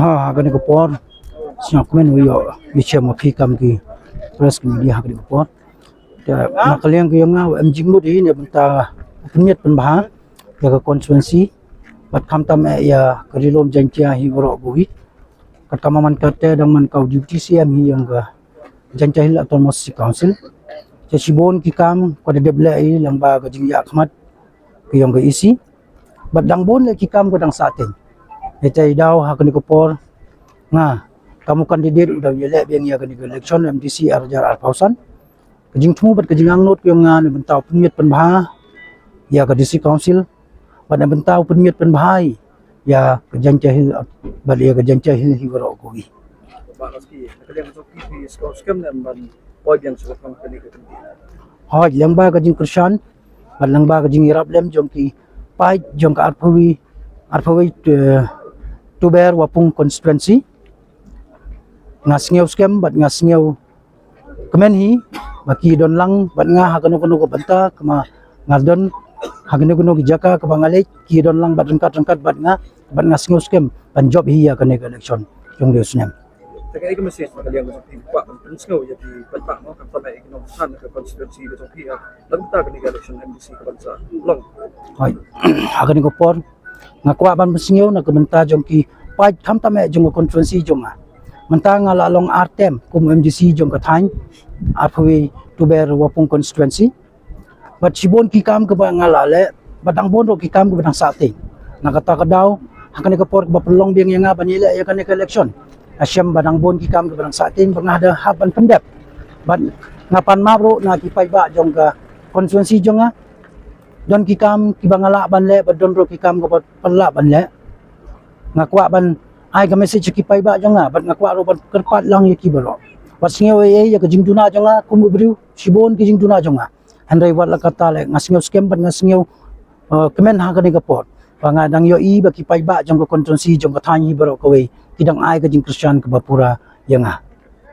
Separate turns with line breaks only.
ha gani ko por siang komen yo biche mo phi kam ki press media ha gani ko por ta makaliang ko nga am jingmut ne benta punyat penbah ya ke konstituensi bat kam tam ya kerilom jantia hi borok bui katamaman kate dang man kau duty CM hi yang ga jantia hil autonomous council cha sibon ki kam ko de deble ai lamba ga jingya khmat ki yang ga isi bat dang bon le ki kam ko dang saten etai daw ha kani ko por nga kamu kandidat udah yele biang ya kani election MDC arjar alpausan kajing thu bat kajing angnot ko nga ne bentau punyat penbah ya ke district council pada bentau punyat penbahai ya kejan cahil balik kejan cahil hiwaro ko gi
Pak Raski kalian soki di skor scam dan ban poin yang sudah kami kali
ha yang ba kajing krishan balang ba kajing irap lem jong ki pai jong ka arpawi to bear wapung constituency ngasngeu scam bat ngasngeu kemen hi baki don lang bat nga ha kanu ko banta kama ngadon hagene kuno gijaka ke bangalek ki don lang bat rengkat bat ngasngeu scam ban job hi ya kane election jong de sunyam
terkait ke mesin kalian soki Pak Pensengau jadi petak mau kan sampai ekonomi san ke konstitusi de soki lagu ta ke election MDC ke bangsa long
hai hagene ko por ngakwa ban mesngeu na ke benta jong ki pai tham tame jong konstituensi jong menta ngala long artem kum MDC jong ka thain apwe to bear wapung constituency bat sibon ki kam ke ngala le badang bon ro ki kam ke badang sate nakata ka daw hakane ka por ba pelong biang yang banile ya kane ka election asyam badang bon ki kam ke badang sate pengada haban pendap bat ngapan ma bro na ki pai ba jong ka konstituensi jong don ki kam ki bangala ban le badon ro ki kam ke pala ban le ngakwa ban ai ka message ki pai ba jong bat ngakwa ro ban kerpat lang ya ki bro bat singeu ya ke jingduna jong kum briu sibon ki jingduna jong handai wat la kata le ngasngeu scam ban ngasngeu kemen ha kani kapot pangadang yo i baki pai ba jong ko konstituensi jong ka thani baro ko we kidang ai ka jing kristian ka bapura yang